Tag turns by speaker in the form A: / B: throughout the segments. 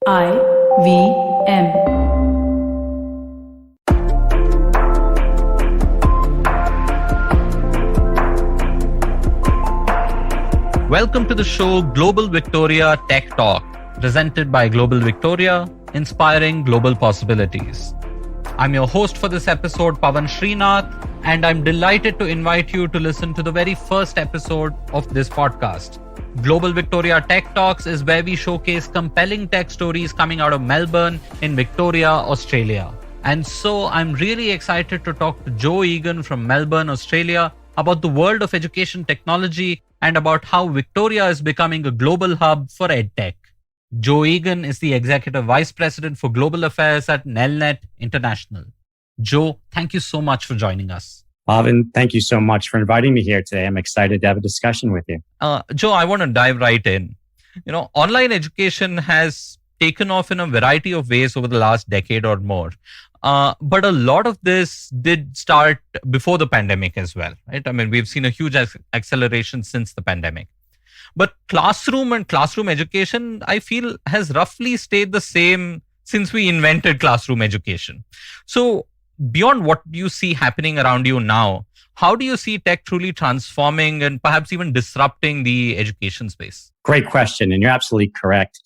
A: IVM.
B: Welcome to the show Global Victoria Tech Talk, presented by Global Victoria, inspiring global possibilities. I'm your host for this episode, Pavan Srinath, and I'm delighted to invite you to listen to the very first episode of this podcast. Global Victoria Tech Talks is where we showcase compelling tech stories coming out of Melbourne in Victoria, Australia. And so I'm really excited to talk to Joe Egan from Melbourne, Australia, about the world of education technology and about how Victoria is becoming a global hub for EdTech. Joe Egan is the Executive Vice President for Global Affairs at Nelnet International. Joe, thank you so much for joining us.
C: Pavan, thank you so much for inviting me here today. I'm excited to have a discussion with you.
B: Joe, I want to dive right in. Online education has taken off in a variety of ways over the last decade or more. But a lot of this did start before the pandemic as well, right? I mean, we've seen a huge acceleration since the pandemic. But classroom and classroom education, I feel, has roughly stayed the same since we invented classroom education. So beyond what you see happening around you now, how do you see tech truly transforming and perhaps even disrupting the education space?
C: Great question. And you're absolutely correct.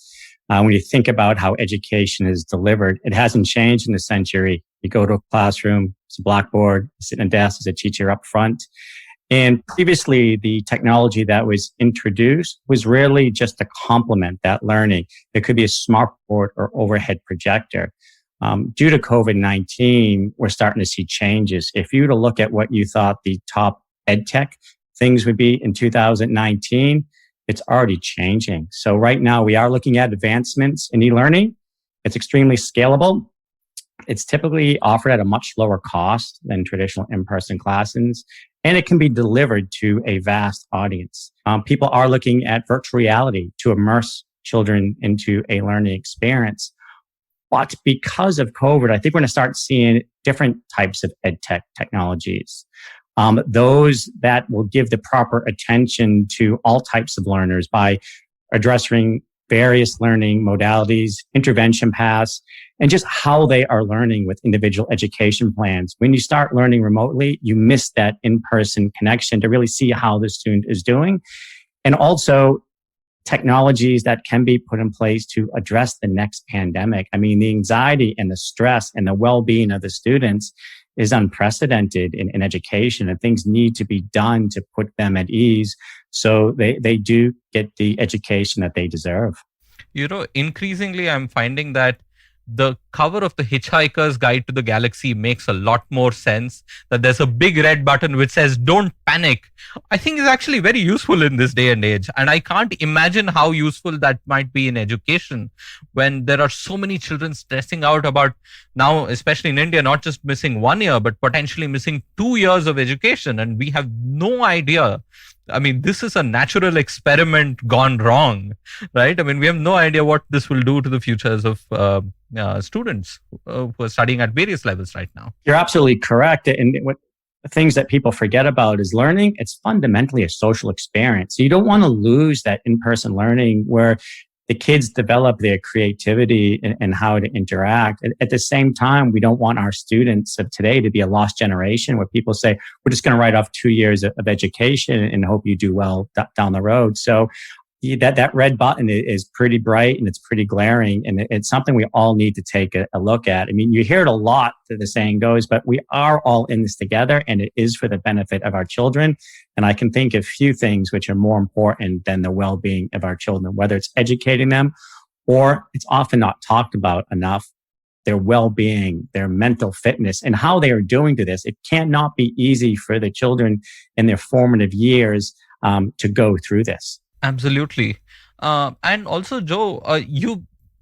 C: When you think about how education is delivered, it hasn't changed in a century. You go to a classroom, it's a blackboard, you sit in a desk, there's a teacher up front. And previously, the technology that was introduced was really just to complement that learning. It could be a smart board or overhead projector. Due to COVID-19, we're starting to see changes. If you were to look at what you thought the top EdTech things would be in 2019, it's already changing. So right now we are looking at advancements in e-learning. It's extremely scalable. It's typically offered at a much lower cost than traditional in-person classes, and it can be delivered to a vast audience. People are looking at virtual reality to immerse children into a learning experience. But because of COVID, I think we're going to start seeing different types of EdTech technologies. Those that will give the proper attention to all types of learners by addressing various learning modalities, intervention paths, and just how they are learning with individual education plans. When you start learning remotely, you miss that in-person connection to really see how the student is doing. And also technologies that can be put in place to address the next pandemic. I mean, the anxiety and the stress and the well-being of the students is unprecedented in education, and things need to be done to put them at ease so they do get the education that they deserve.
B: Increasingly, I'm finding that the cover of the Hitchhiker's Guide to the Galaxy makes a lot more sense. That there's a big red button which says, "Don't panic," I think is actually very useful in this day and age. And I can't imagine how useful that might be in education when there are so many children stressing out about now, especially in India, not just missing 1 year, but potentially missing 2 years of education. And we have no idea. I mean, this is a natural experiment gone wrong, right? I mean, we have no idea what this will do to the futures of students who are studying at various levels right now.
C: You're absolutely correct. And what the things that people forget about is learning. It's fundamentally a social experience. So you don't want to lose that in-person learning where the kids develop their creativity and how to interact. At the same time, we don't want our students of today to be a lost generation where people say, we're just going to write off 2 years of education and hope you do well down the road. So that red button is pretty bright and it's pretty glaring, and it's something we all need to take a look at. I mean, you hear it a lot, the saying goes, but we are all in this together, and it is for the benefit of our children. And I can think of few things which are more important than the well-being of our children, whether it's educating them or it's often not talked about enough, their well-being, their mental fitness, and how they are doing to this. It cannot be easy for the children in their formative years to go through this.
B: Absolutely. And also, Joe,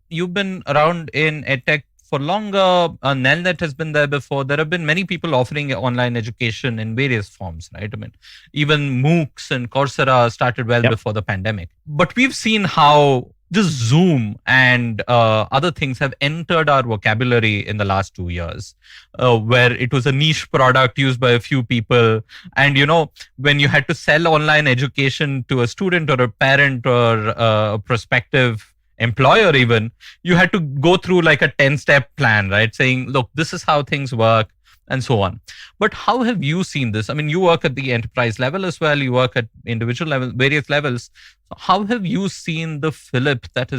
B: you've been around in EdTech for longer. Nelnet has been there before. There have been many people offering online education in various forms, right? I mean, even MOOCs and Coursera started well before the pandemic. But we've seen how just Zoom and other things have entered our vocabulary in the last 2 years, where it was a niche product used by a few people. And, you know, when you had to sell online education to a student or a parent or a prospective employer even, you had to go through like a 10-step plan, right? Saying, look, this is how things work and so on. But how have you seen this? I mean, you work at the enterprise level as well. You work at individual level, various levels. So how have you seen the fillip that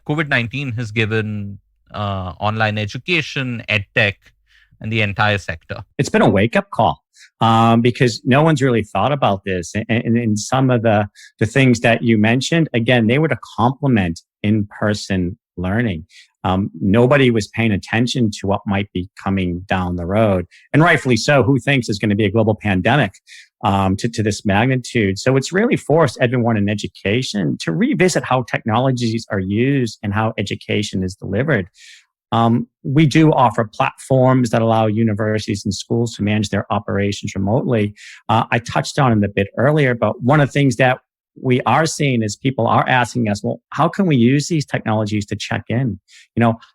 B: COVID-19 has given online education, EdTech, and the entire sector?
C: It's been a wake-up call because no one's really thought about this. And some of the things that you mentioned, again, they were to complement in-person learning. Nobody was paying attention to what might be coming down the road. And rightfully so, who thinks there's going to be a global pandemic to this magnitude? So it's really forced everyone in education to revisit how technologies are used and how education is delivered. We do offer platforms that allow universities and schools to manage their operations remotely. I touched on it a bit earlier, but one of the things that we are seeing is people are asking us, well, how can we use these technologies to check in?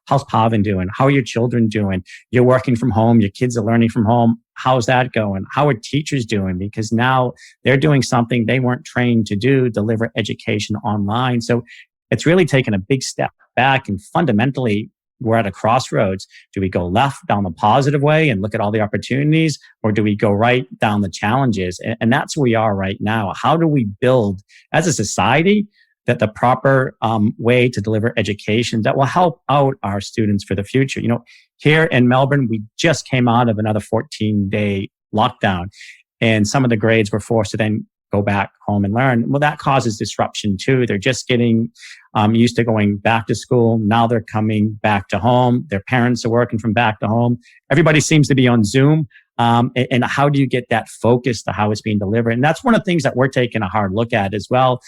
C: How's Pavan doing? How are your children doing? You're working from home. Your kids are learning from home. How's that going? How are teachers doing? Because now they're doing something they weren't trained to do, deliver education online. So it's really taken a big step back, and fundamentally, we're at a crossroads. Do we go left down the positive way and look at all the opportunities, or do we go right down the challenges? And that's where we are right now. How do we build as a society that the proper way to deliver education that will help out our students for the future? Here in Melbourne, we just came out of another 14-day lockdown, and some of the grades were forced to then go back home and learn. Well, that causes disruption too. They're just getting used to going back to school. Now they're coming back to home. Their parents are working from back to home. Everybody seems to be on Zoom. And how do you get that focus to how it's being delivered? And that's one of the things that we're taking a hard look at as well.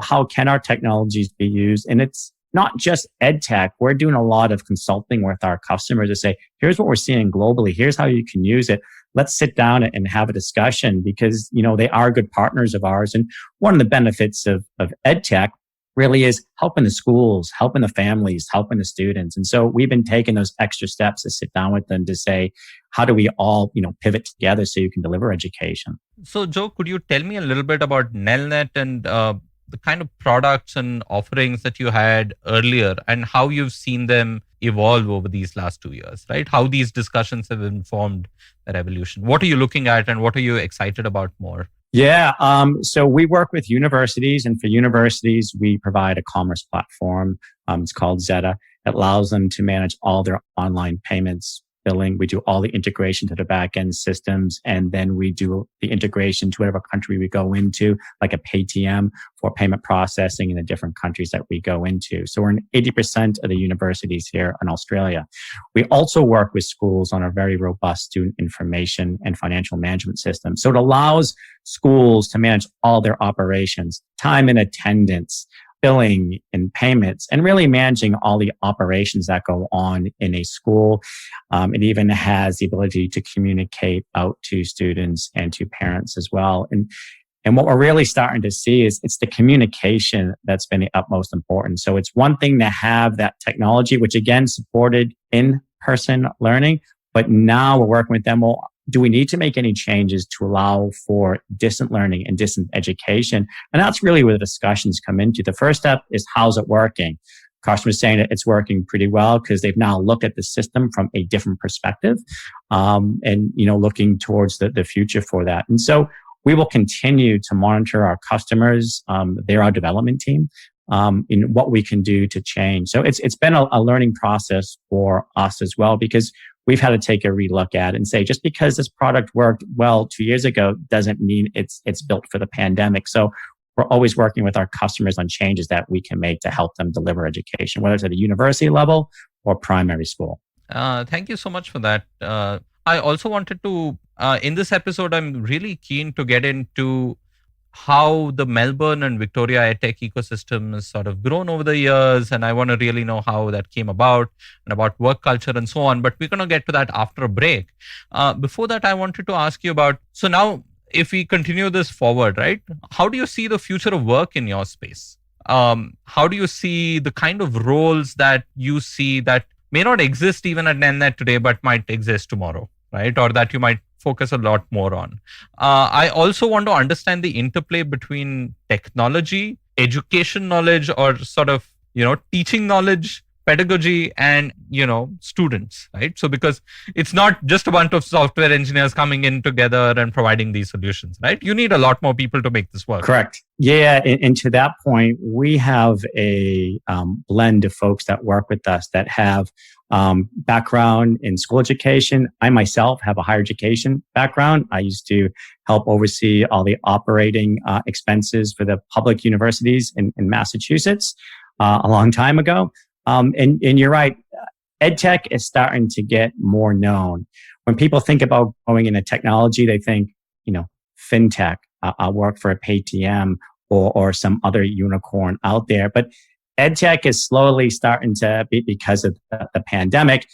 C: How can our technologies be used? And it's not just EdTech. We're doing a lot of consulting with our customers to say, here's what we're seeing globally. Here's how you can use it. Let's sit down and have a discussion, because, they are good partners of ours. And one of the benefits of EdTech really is helping the schools, helping the families, helping the students. And so we've been taking those extra steps to sit down with them to say, how do we all, pivot together so you can deliver education?
B: So, Joe, could you tell me a little bit about Nelnet and the kind of products and offerings that you had earlier, and how you've seen them evolve over these last 2 years, right? How these discussions have informed their evolution. What are you looking at, and what are you excited about more?
C: Yeah. So we work with universities, and for universities, we provide a commerce platform. It's called Zeta. It allows them to manage all their online payments, billing. We do all the integration to the back-end systems, and then we do the integration to whatever country we go into, like a Paytm for payment processing in the different countries that we go into. So we're in 80% of the universities here in Australia. We also work with schools on a very robust student information and financial management system. So it allows schools to manage all their operations, time and attendance, billing and payments, and really managing all the operations that go on in a school. It even has the ability to communicate out to students and to parents as well. And what we're really starting to see is it's the communication that's been the utmost important. So it's one thing to have that technology, which again supported in-person learning, but now we're working with them. Well, do we need to make any changes to allow for distant learning and distant education? And that's really where the discussions come into. The first step is, how's it working? Customers saying that it's working pretty well because they've now looked at the system from a different perspective, and looking towards the future for that. And so we will continue to monitor our customers. They're our development team. In what we can do to change. So it's been a learning process for us as well, because we've had to take a relook at it and say, just because this product worked well 2 years ago doesn't mean it's built for the pandemic. So we're always working with our customers on changes that we can make to help them deliver education, whether it's at a university level or primary school.
B: Thank you so much for that. I also wanted to, in this episode, I'm really keen to get into how the Melbourne and Victoria EdTech ecosystem has sort of grown over the years. And I want to really know how that came about and about work culture and so on. But we're going to get to that after a break. Before that, I wanted to ask you about, so now if we continue this forward, right, how do you see the future of work in your space? How do you see the kind of roles that you see that may not exist even at Nelnet today, but might exist tomorrow, right? Or that you might focus a lot more on. I also want to understand the interplay between technology, education knowledge, or sort of teaching knowledge, pedagogy, and, students, right? So because it's not just a bunch of software engineers coming in together and providing these solutions, right? You need a lot more people to make this work.
C: Correct. Yeah. And to that point, we have a blend of folks that work with us that have background in school education. I myself have a higher education background. I used to help oversee all the operating expenses for the public universities in Massachusetts a long time ago. And you're right, EdTech is starting to get more known. When people think about going into technology, they think, fintech. I'll work for a Paytm or some other unicorn out there. But EdTech is slowly starting to be, because of the pandemic,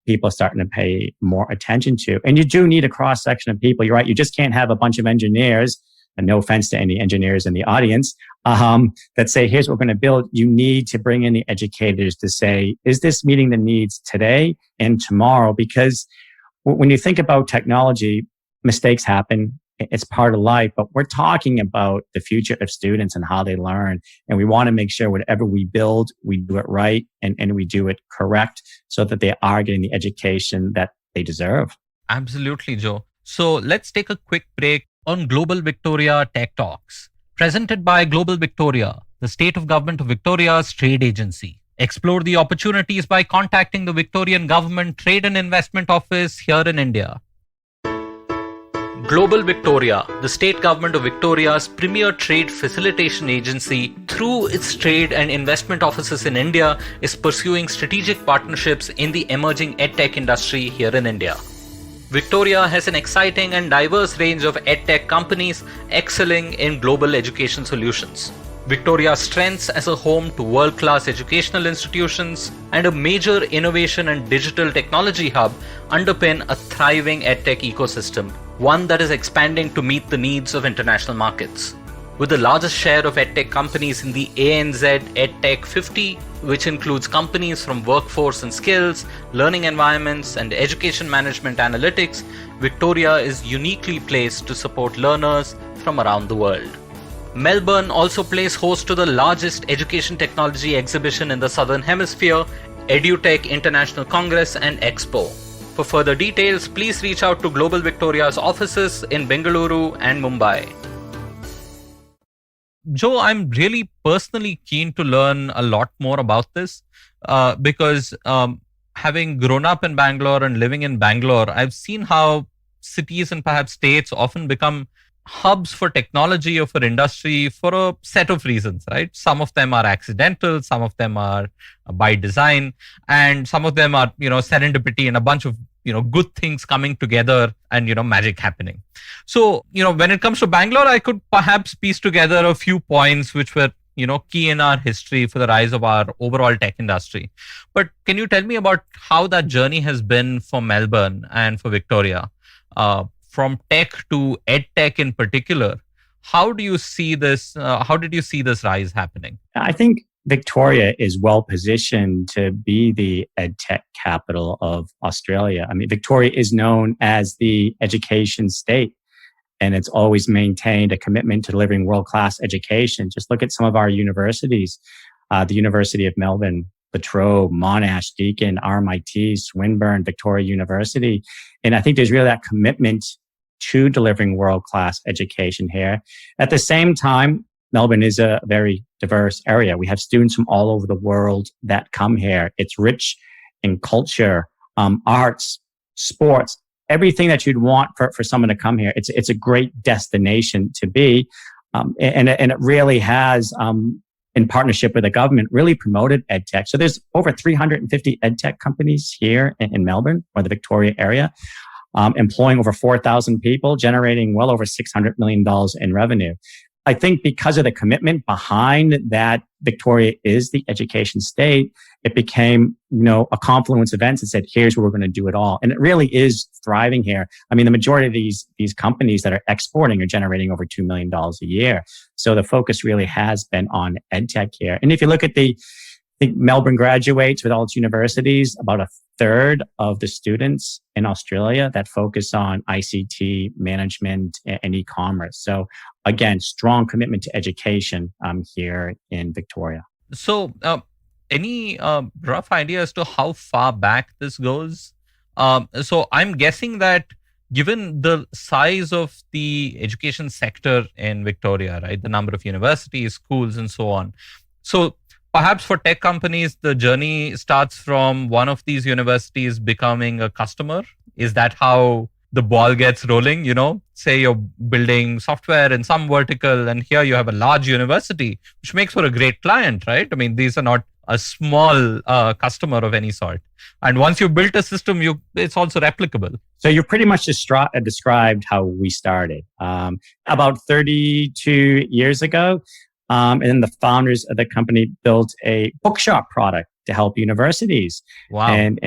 C: people are starting to pay more attention to. And you do need a cross section of people. You're right. You just can't have a bunch of engineers, and no offense to any engineers in the audience, that say, here's what we're going to build. You need to bring in the educators to say, is this meeting the needs today and tomorrow? Because when you think about technology, mistakes happen. It's part of life, but we're talking about the future of students and how they learn. And we want to make sure whatever we build, we do it right and we do it correct so that they are getting the education that they deserve.
B: Absolutely, Joe. So let's take a quick break on Global Victoria Tech Talks, presented by Global Victoria, the State of Government of Victoria's trade agency. Explore the opportunities by contacting the Victorian Government Trade and Investment Office here in India. Global Victoria, the state government of Victoria's premier trade facilitation agency, through its trade and investment offices in India, is pursuing strategic partnerships in the emerging EdTech industry here in India. Victoria has an exciting and diverse range of EdTech companies excelling in global education solutions. Victoria's strengths as a home to world-class educational institutions and a major innovation and digital technology hub underpin a thriving EdTech ecosystem, one that is expanding to meet the needs of international markets. With the largest share of EdTech companies in the ANZ EdTech 50, which includes companies from workforce and skills, learning environments, and education management analytics, Victoria is uniquely placed to support learners from around the world. Melbourne also plays host to the largest education technology exhibition in the Southern Hemisphere, EdTech International Congress and Expo. For further details, please reach out to Global Victoria's offices in Bengaluru and Mumbai. Joe, I'm really personally keen to learn a lot more about this because having grown up in Bangalore and living in Bangalore, I've seen how cities and perhaps states often become hubs for technology or for industry for a set of reasons, right? Some of them are accidental, some of them are by design, and some of them are, serendipity and a bunch of, good things coming together and, magic happening. So, when it comes to Bangalore, I could perhaps piece together a few points which were, key in our history for the rise of our overall tech industry. But can you tell me about how that journey has been for Melbourne and for Victoria? From tech to EdTech in particular, how do you see this? How did you see this rise happening?
C: I think Victoria is well positioned to be the EdTech capital of Australia. I mean, Victoria is known as the education state, and it's always maintained a commitment to delivering world-class education. Just look at some of our universities, the University of Melbourne, La Trobe, Monash, Deakin, RMIT, Swinburne, Victoria University. And I think there's really that commitment to delivering world-class education here. At the same time, Melbourne is a very diverse area. We have students from all over the world that come here. It's rich in culture, arts, sports, everything that you'd want for someone to come here. It's a great destination to be. And it really has, in partnership with the government, really promoted EdTech. So there's over 350 EdTech companies here in Melbourne or the Victoria area, employing over 4,000 people, generating well over $600 million in revenue. I think because of the commitment behind that, Victoria is the education state. It became, a confluence of events that said, here's where we're going to do it all. And it really is thriving here. I mean, the majority of these companies that are exporting are generating over $2 million a year. So the focus really has been on EdTech here. And if you look at I think Melbourne graduates with all its universities, about a third of the students in Australia that focus on ICT management and e-commerce. So again, strong commitment to education here in Victoria.
B: So, any rough idea as to how far back this goes? So, I'm guessing that given the size of the education sector in Victoria, right, the number of universities, schools, and so on. So, perhaps for tech companies, the journey starts from one of these universities becoming a customer. Is that how the ball gets rolling? Say you're building software in some vertical, and here you have a large university, which makes for a great client, right? I mean, these are not a small customer of any sort. And once you've built a system, it's also replicable.
C: So you pretty much described how we started. About 32 years ago, and then the founders of the company built a bookshop product to help universities.
B: Wow.
C: And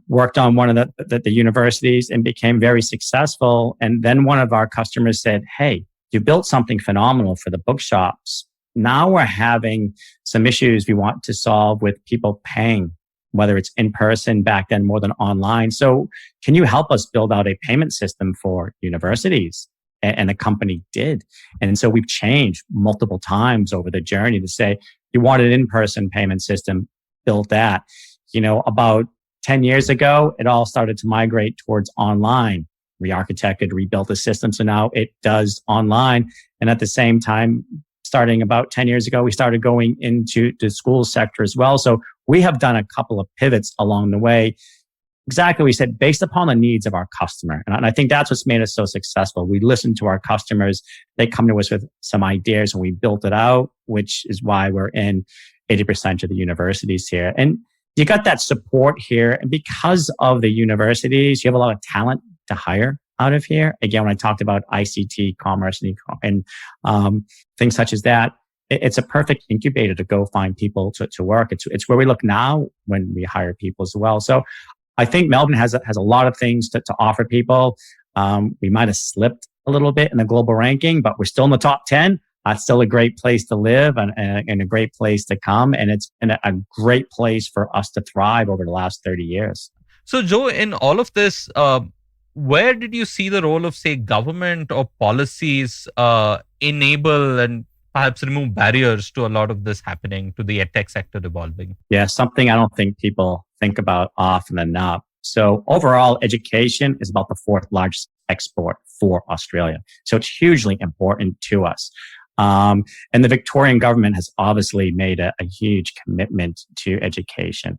C: worked on one of the universities and became very successful. And then one of our customers said, "Hey, you built something phenomenal for the bookshops. Now we're having some issues we want to solve with people paying, whether it's in person, back then more than online. So can you help us build out a payment system for universities?" And the company did. And so we've changed multiple times over the journey to say, you want an in-person payment system, built that. About 10 years ago, it all started to migrate towards online. Re-architected, rebuilt the system. So now it does online. And at the same time, starting about 10 years ago, we started going into the school sector as well. So we have done a couple of pivots along the way. Exactly what we said, based upon the needs of our customer. And I think that's what's made us so successful. We listen to our customers. They come to us with some ideas and we built it out, which is why we're in 80% of the universities here. And you got that support here. And because of the universities, you have a lot of talent to hire out of here. Again, when I talked about ICT, commerce, and things such as that, it's a perfect incubator to go find people to work. It's where we look now when we hire people as well. So I think Melbourne has a lot of things to offer people. We might have slipped a little bit in the global ranking, but we're still in the top 10. It's still a great place to live and a great place to come. And it's been a great place for us to thrive over the last 30 years.
B: So, Joe, in all of this, where did you see the role of, say, government or policies enable and perhaps remove barriers to a lot of this happening, to the EdTech sector evolving?
C: Yeah, something I don't think people think about often enough. So overall, education is about the fourth largest export for Australia. So it's hugely important to us. And the Victorian government has obviously made a huge commitment to education.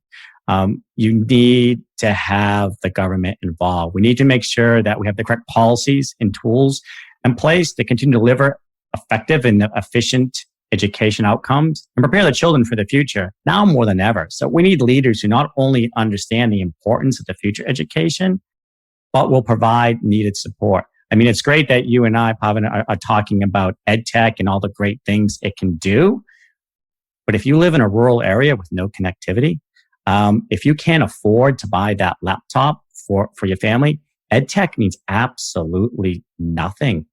C: You need to have the government involved. We need to make sure that we have the correct policies and tools in place to continue to deliver effective and efficient education outcomes and prepare the children for the future now more than ever. So we need leaders who not only understand the importance of the future education, but will provide needed support. I mean, it's great that you and I, Pavan, are talking about EdTech and all the great things it can do. But if you live in a rural area with no connectivity, if you can't afford to buy that laptop for your family, EdTech means absolutely nothing.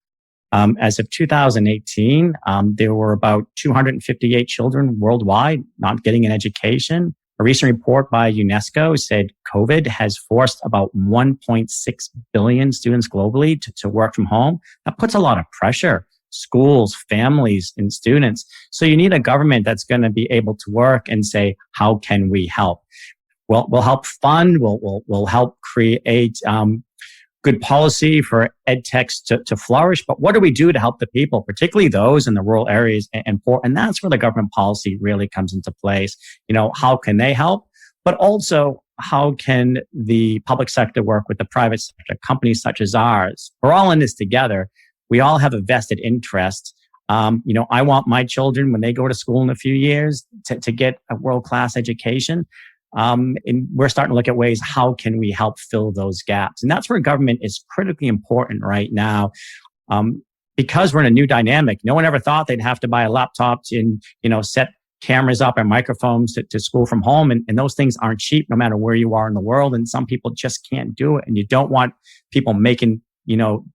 C: As of 2018, there were about 258 children worldwide not getting an education. A recent report by UNESCO said COVID has forced about 1.6 billion students globally to work from home. That puts a lot of pressure, schools, families, and students. So you need a government that's going to be able to work and say, how can we help? Well, we'll help fund, we'll help create good policy for EdTechs to flourish. But what do we do to help the people, particularly those in the rural areas and poor? And that's where the government policy really comes into place. How can they help? But also, how can the public sector work with the private sector, companies such as ours? We're all in this together. We all have a vested interest. I want my children, when they go to school in a few years, to get a world-class education. And we're starting to look at ways, how can we help fill those gaps? And that's where government is critically important right now. Because we're in a new dynamic. No one ever thought they'd have to buy a laptop and, set cameras up and microphones to school from home. And those things aren't cheap no matter where you are in the world. And some people just can't do it. And you don't want people making,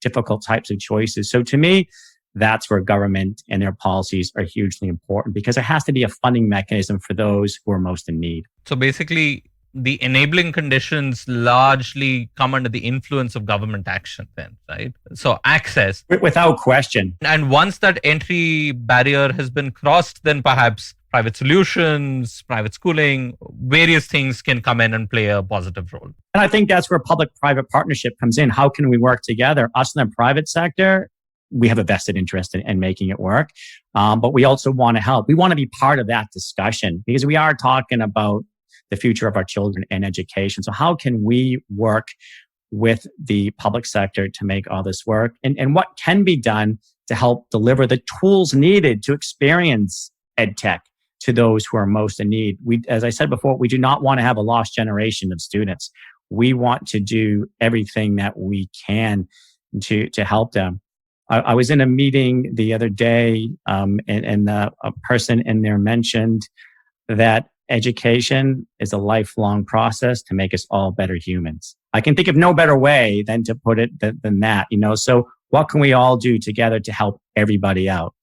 C: difficult types of choices. So to me, that's where government and their policies are hugely important, because there has to be a funding mechanism for those who are most in need.
B: So basically, the enabling conditions largely come under the influence of government action then, right? So access.
C: Without question.
B: And once that entry barrier has been crossed, then perhaps private solutions, private schooling, various things can come in and play a positive role.
C: And I think that's where public-private partnership comes in. How can we work together? Us in the private sector, we have a vested interest in making it work. But we also want to help. We want to be part of that discussion because we are talking about the future of our children and education. So how can we work with the public sector to make all this work? And what can be done to help deliver the tools needed to experience EdTech to those who are most in need? As I said before, we do not want to have a lost generation of students. We want to do everything that we can to help them. I was in a meeting the other day, and a person in there mentioned that education is a lifelong process to make us all better humans. I can think of no better way than to put it than that, So what can we all do together to help everybody out?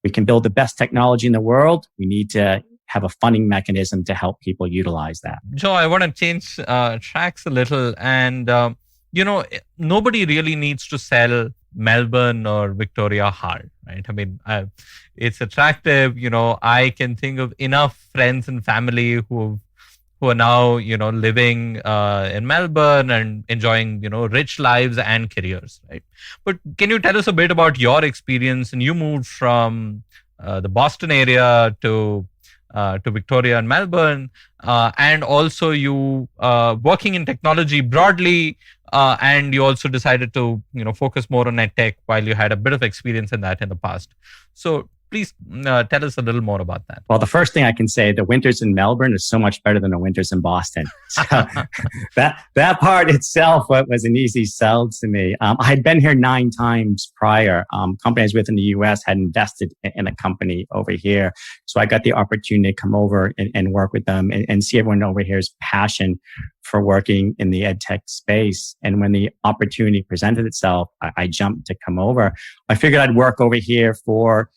C: We can build the best technology in the world. We need to have a funding mechanism to help people utilize that.
B: Joe, I want to change tracks a little. And, nobody really needs to sell Melbourne or Victoria hard, right? I mean, it's attractive. I can think of enough friends and family who are now, living in Melbourne and enjoying, rich lives and careers, right? But can you tell us a bit about your experience? And you moved from the Boston area to Victoria and Melbourne, and also you working in technology broadly, and you also decided to focus more on EdTech while you had a bit of experience in that in the past. So please tell us a little more about that.
C: Well, the first thing I can say, the winters in Melbourne is so much better than the winters in Boston. So that part itself was an easy sell to me. I had been here 9 times prior. Companies within the US had invested in a company over here. So I got the opportunity to come over and work with them and see everyone over here's passion for working in the EdTech space. And when the opportunity presented itself, I jumped to come over. I figured I'd work over here for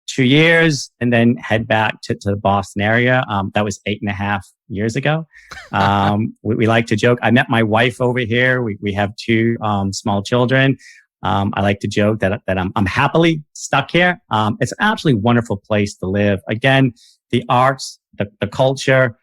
C: 2 years and then head back to the Boston area. That was 8.5 years ago. We like to joke. I met my wife over here. We have 2 small children. I like to joke that I'm happily stuck here. It's an absolutely wonderful place to live. Again, the arts, the culture,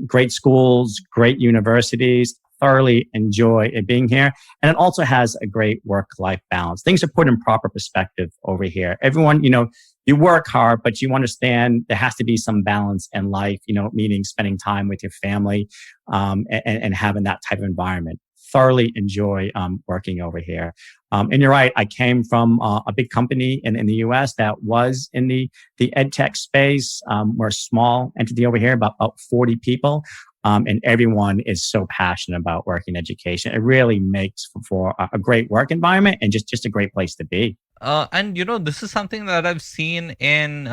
C: great schools, great universities. Thoroughly enjoy it being here. And it also has a great work-life balance. Things are put in proper perspective over here. Everyone, you work hard, but you understand there has to be some balance in life, meaning spending time with your family, and having that type of environment. Thoroughly enjoy working over here. And you're right, I came from a big company in the US that was in the EdTech space. We're a small entity over here, about 40 people. And everyone is so passionate about working education. It really makes for a great work environment and just a great place to be.
B: And this is something that I've seen in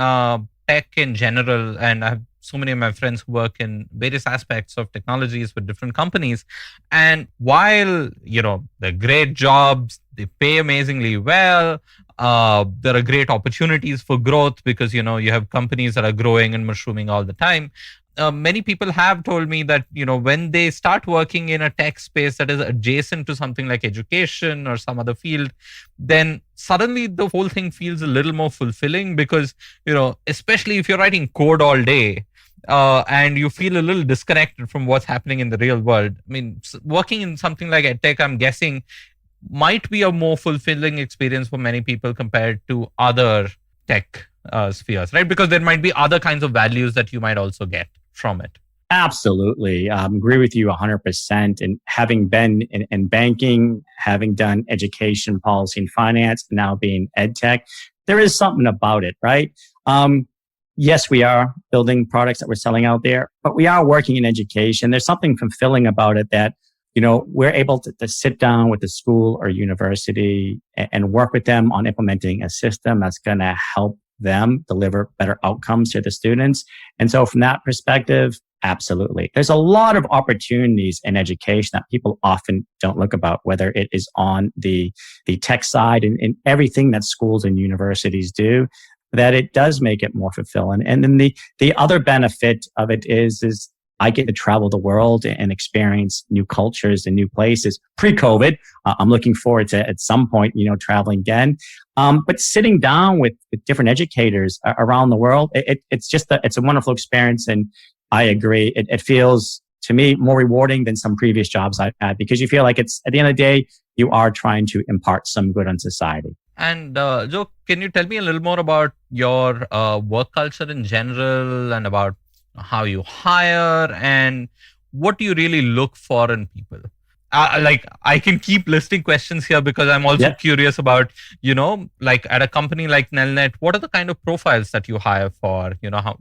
B: tech in general, and I have so many of my friends who work in various aspects of technologies with different companies. And while they're great jobs, they pay amazingly well. There are great opportunities for growth because you have companies that are growing and mushrooming all the time. Many people have told me that, when they start working in a tech space that is adjacent to something like education or some other field, then suddenly the whole thing feels a little more fulfilling because, especially if you're writing code all day, and you feel a little disconnected from what's happening in the real world. I mean, working in something like EdTech, I'm guessing, might be a more fulfilling experience for many people compared to other tech spheres, right? Because there might be other kinds of values that you might also get from it.
C: Absolutely. Agree with you 100%. And having been in banking, having done education, policy, and finance, now being EdTech, there is something about it, right? Yes, we are building products that we're selling out there, but we are working in education. There's something fulfilling about it that, we're able to sit down with the school or university and work with them on implementing a system that's going to help them deliver better outcomes to the students. And so from that perspective, absolutely. There's a lot of opportunities in education that people often don't look about, whether it is on the tech side and everything that schools and universities do, that it does make it more fulfilling. And then the other benefit of it is I get to travel the world and experience new cultures and new places. Pre-COVID, I'm looking forward to at some point, traveling again. But sitting down with different educators around the world, it's a wonderful experience. And I agree. It feels to me more rewarding than some previous jobs I've had, because you feel like it's at the end of the day, you are trying to impart some good on society.
B: And Joe, can you tell me a little more about your work culture in general, and about how you hire, and what do you really look for in people? Like, I can keep listing questions here because I'm also curious about, like at a company like Nelnet, what are the kind of profiles that you hire for, how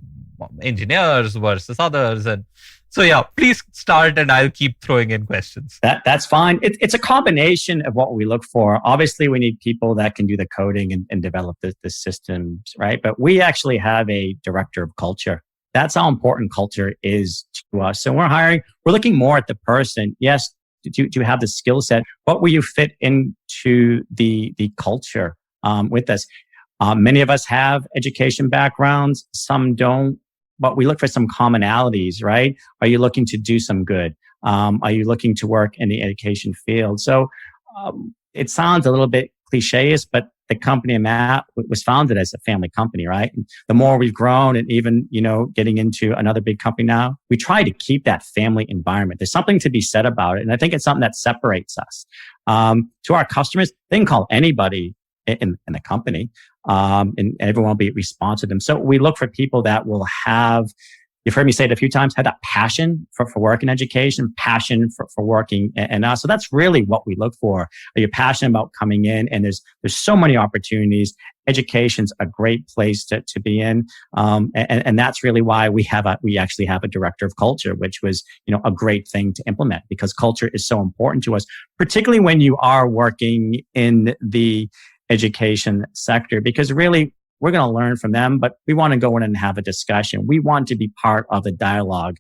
B: engineers versus others? And so, yeah, please start and I'll keep throwing in questions.
C: That's fine. It's a combination of what we look for. Obviously, we need people that can do the coding and develop the systems, right? But we actually have a director of culture. That's how important culture is to us. So we're hiring, we're looking more at the person. Yes, to have the skill set. What will you fit into the culture with us? Many of us have education backgrounds. Some don't. But we look for some commonalities, right? Are you looking to do some good? Are you looking to work in the education field? So it sounds a little bit cliche-ish, but the company I'm at was founded as a family company, right? And the more we've grown, and even, getting into another big company now, we try to keep that family environment. There's something to be said about it. And I think it's something that separates us. To our customers, they can call anybody in the company, and everyone will be responsive to them. So we look for people that will have, you've heard me say it a few times, have that passion for work in education, passion for working and us. So that's really what we look for. Are you passionate about coming in? And there's so many opportunities. Education's a great place to be in. And that's really why we actually have a director of culture, which was, a great thing to implement, because culture is so important to us, particularly when you are working in the education sector, because really we're going to learn from them, but we want to go in and have a discussion. We want to be part of the dialogue.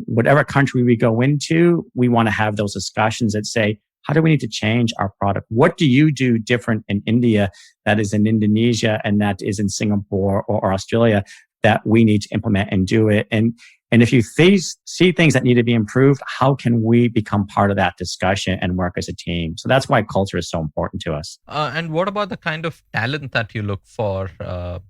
C: Whatever country we go into, we want to have those discussions that say, how do we need to change our product? What do you do different in India that is in Indonesia and that is in Singapore or Australia that we need to implement and do it? And if you see things that need to be improved, how can we become part of that discussion and work as a team? So that's why culture is so important to us.
B: And what about the kind of talent that you look for,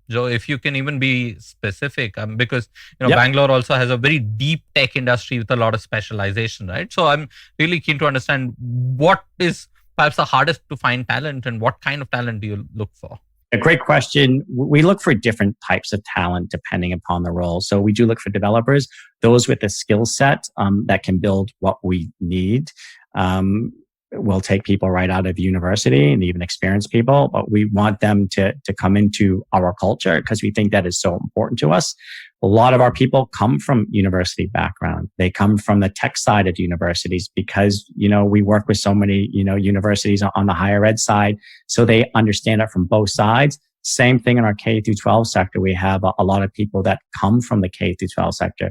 B: Joe? If you can even be specific, because Bangalore also has a very deep tech industry with a lot of specialization, right? So I'm really keen to understand what is perhaps the hardest to find talent, and what kind of talent do you look for?
C: A great question. We look for different types of talent depending upon the role. So we do look for developers, those with a skill set that can build what we need. We'll take people right out of university and even experienced people, but we want them to come into our culture because we think that is so important to us. A lot of our people come from university background. They come from the tech side of universities because, we work with so many, universities on the higher ed side. So they understand it from both sides. Same thing in our K through 12 sector. We have a lot of people that come from the K through 12 sector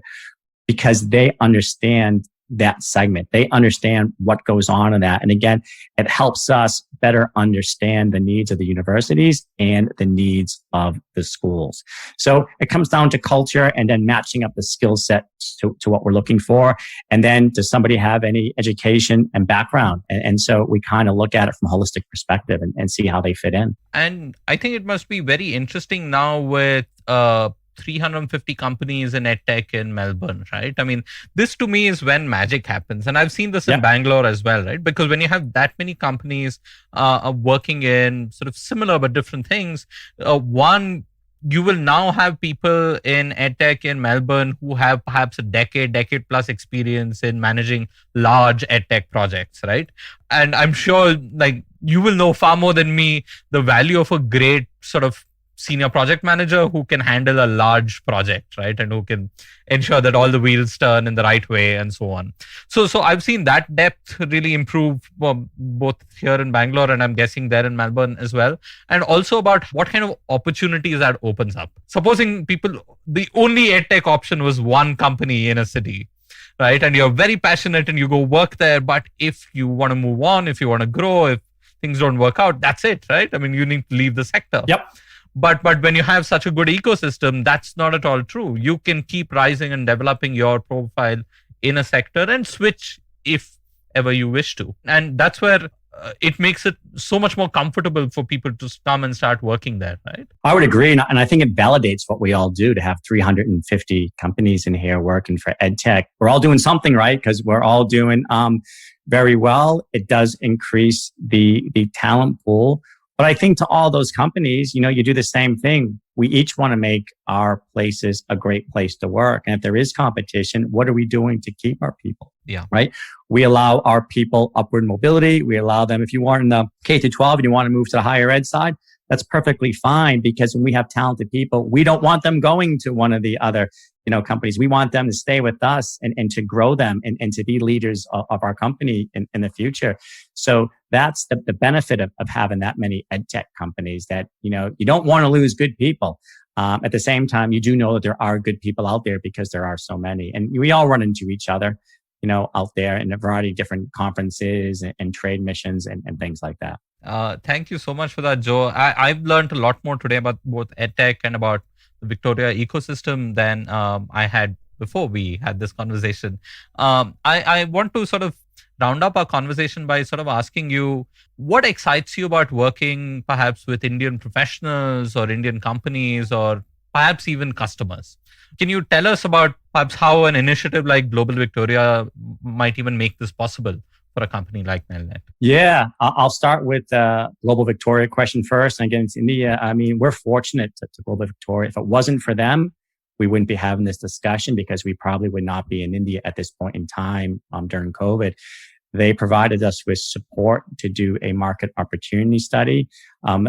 C: because they understand that segment. They understand what goes on in that. And again, it helps us better understand the needs of the universities and the needs of the schools. So it comes down to culture and then matching up the skill set to what we're looking for. And then does somebody have any education and background? And so we kind of look at it from a holistic perspective and see how they fit in.
B: And I think it must be very interesting now with 350 companies in EdTech in Melbourne, right? I mean, this to me is when magic happens. And I've seen this in Bangalore as well, right? Because when you have that many companies working in sort of similar but different things, one, you will now have people in EdTech in Melbourne who have perhaps a decade plus experience in managing large EdTech projects, right? And I'm sure like you will know far more than me the value of a great sort of senior project manager who can handle a large project, right? And who can ensure that all the wheels turn in the right way and so on. So I've seen that depth really improve both here in Bangalore and I'm guessing there in Melbourne as well. And also about what kind of opportunities that opens up. Supposing the only EdTech option was one company in a city, right? And you're very passionate and you go work there. But if you want to move on, if you want to grow, if things don't work out, that's it, right? I mean, you need to leave the sector.
C: Yep.
B: But when you have such a good ecosystem, that's not at all true. You can keep rising and developing your profile in a sector and switch if ever you wish to. And that's where it makes it so much more comfortable for people to come and start working there, right?
C: I would agree. And I think it validates what we all do to have 350 companies in here working for EdTech. We're all doing something right because we're all doing very well. It does increase the talent pool. But I think to all those companies, you do the same thing. We each want to make our places a great place to work. And if there is competition, what are we doing to keep our people?
B: Yeah.
C: Right. We allow our people upward mobility. We allow them, if you are in the K through 12 and you want to move to the higher ed side, that's perfectly fine, because when we have talented people, we don't want them going to one of the other, companies. We want them to stay with us and to grow them and to be leaders of our company in the future. So that's the benefit of having that many EdTech companies, that, you don't want to lose good people. At the same time, you do know that there are good people out there because there are so many, and we all run into each other, out there in a variety of different conferences and trade missions and things like that.
B: Thank you so much for that, Joe. I've learned a lot more today about both EdTech and about the Victoria ecosystem than I had before we had this conversation. I want to sort of round up our conversation by sort of asking you, what excites you about working perhaps with Indian professionals or Indian companies or perhaps even customers? Can you tell us about perhaps how an initiative like Global Victoria might even make this possible for a company like Nelnet?
C: Yeah, I'll start with the Global Victoria question first and get into India. I mean, we're fortunate to Global Victoria. If it wasn't for them, we wouldn't be having this discussion, because we probably would not be in India at this point in time during COVID. They provided us with support to do a market opportunity study.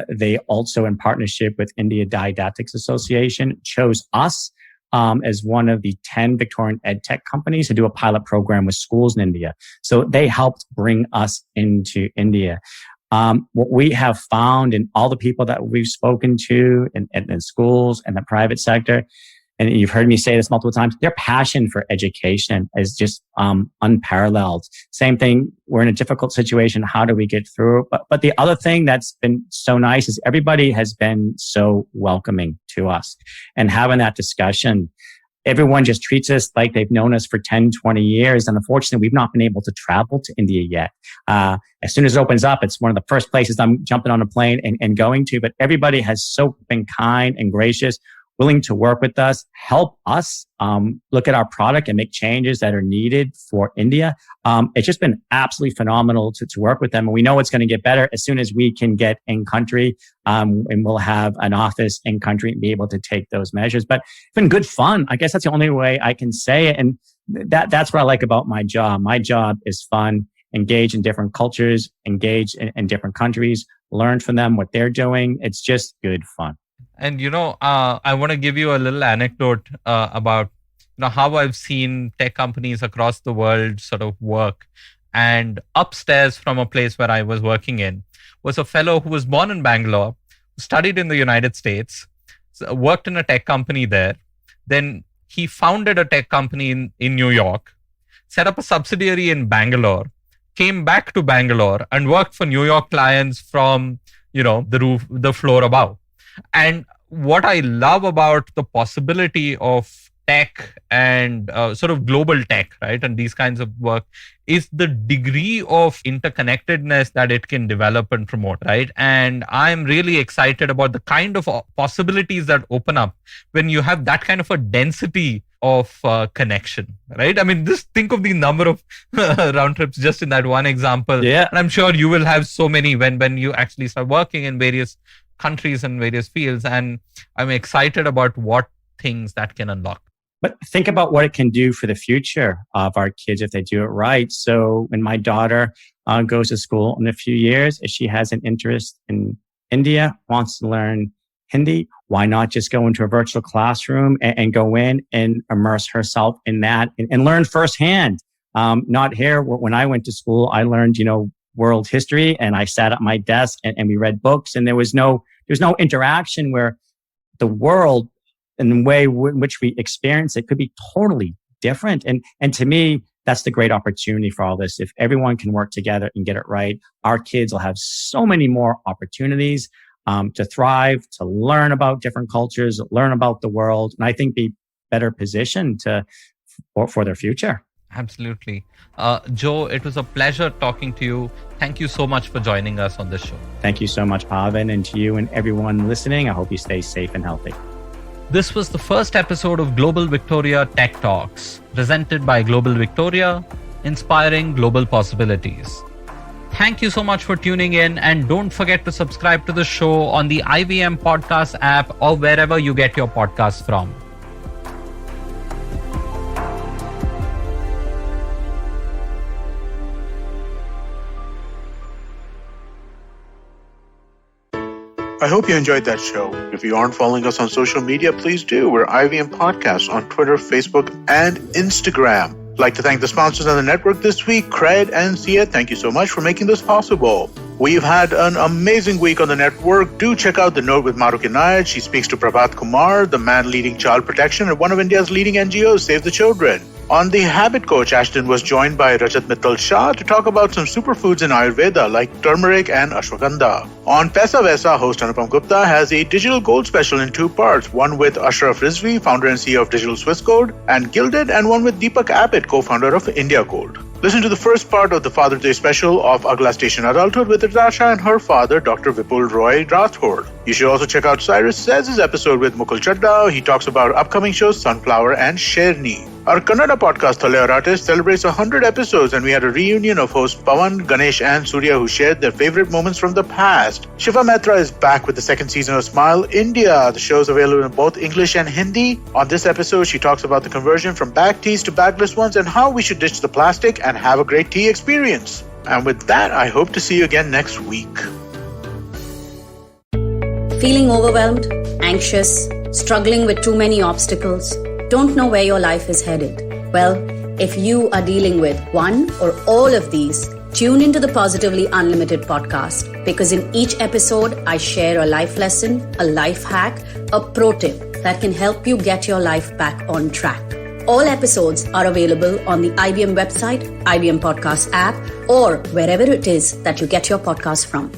C: They also, in partnership with India Didactics Association, chose us as one of the 10 Victorian EdTech companies to do a pilot program with schools in India. So they helped bring us into India. What we have found in all the people that we've spoken to in schools and the private sector, and you've heard me say this multiple times, their passion for education is just unparalleled. Same thing, we're in a difficult situation. How do we get through? But the other thing that's been so nice is everybody has been so welcoming to us. And having that discussion, everyone just treats us like they've known us for 10, 20 years. And unfortunately, we've not been able to travel to India yet. As soon as it opens up, it's one of the first places I'm jumping on a plane and going to. But everybody has so been kind and gracious, willing to work with us, help us look at our product and make changes that are needed for India. It's just been absolutely phenomenal to work with them. And we know it's going to get better as soon as we can get in country, and we'll have an office in country and be able to take those measures. But it's been good fun. I guess that's the only way I can say it. And that's what I like about my job. My job is fun, engage in different cultures, engage in different countries, learn from them what they're doing. It's just good fun.
B: And, I want to give you a little anecdote about, how I've seen tech companies across the world sort of work. And upstairs from a place where I was working in was a fellow who was born in Bangalore, studied in the United States, worked in a tech company there. Then he founded a tech company in New York, set up a subsidiary in Bangalore, came back to Bangalore and worked for New York clients from, the floor above. And what I love about the possibility of tech and sort of global tech, right, and these kinds of work, is the degree of interconnectedness that it can develop and promote, right? And I'm really excited about the kind of possibilities that open up when you have that kind of a density of connection, right? I mean, just think of the number of round trips just in that one example.
C: Yeah.
B: And I'm sure you will have so many when you actually start working in various countries and various fields. And I'm excited about what things that can unlock.
C: But think about what it can do for the future of our kids if they do it right. So when my daughter goes to school in a few years, if she has an interest in India, wants to learn Hindi, why not just go into a virtual classroom and go in and immerse herself in that and learn firsthand? Not here. When I went to school, I learned, world history, and I sat at my desk and we read books, and there was no interaction where the world and the way in which we experience it could be totally different. And to me, that's the great opportunity for all this. If everyone can work together and get it right, our kids will have so many more opportunities. to thrive, to learn about different cultures, learn about the world, and I think be better positioned for their future.
B: Absolutely. Joe, it was a pleasure talking to you. Thank you so much for joining us on this show.
C: Thank you so much, Pavan, and to you and everyone listening. I hope you stay safe and healthy.
B: This was the first episode of Global Victoria Tech Talks, presented by Global Victoria, inspiring global possibilities. Thank you so much for tuning in, and don't forget to subscribe to the show on the IVM Podcast app or wherever you get your podcasts from.
A: I hope you enjoyed that show. If you aren't following us on social media, please do. We're IVM Podcasts on Twitter, Facebook, and Instagram. I'd like to thank the sponsors on the network this week, Cred and Sia. Thank you so much for making this possible. We've had an amazing week on the network. Do check out The Note with Mahrukh Inayat. She speaks to Prabhat Kumar, the man leading child protection at one of India's leading NGOs, Save the Children. On The Habit Coach, Ashton was joined by Rajat Mittal Shah to talk about some superfoods in Ayurveda like turmeric and ashwagandha. On Paisa Vaisa, host Anupam Gupta has a digital gold special in 2 parts, one with Ashraf Rizvi, founder and CEO of Digital Swiss Code and Gilded, and one with Deepak Abbott, co-founder of India Gold. Listen to the first part of the Father's Day special of Agla Station Adulthood with Natasha and her father, Dr. Vipul Roy Rathod. You should also check out Cyrus Says' episode with Mukul Chadda. He talks about upcoming shows Sunflower and Sherni. Our Kannada podcast, Thale Artist, celebrates 100 episodes, and we had a reunion of hosts Pavan, Ganesh, and Surya who shared their favorite moments from the past. Shiva Mehta is back with the second season of Smile India. The show is available in both English and Hindi. On this episode, she talks about the conversion from bag teas to bagless ones and how we should ditch the plastic and have a great tea experience. And with that, I hope to see you again next week.
D: Feeling overwhelmed, anxious, struggling with too many obstacles, don't know where your life is headed? Well, if you are dealing with one or all of these, tune into the Positively Unlimited podcast, because in each episode, I share a life lesson, a life hack, a pro tip that can help you get your life back on track. All episodes are available on the IBM website, IBM Podcast app, or wherever it is that you get your podcast from.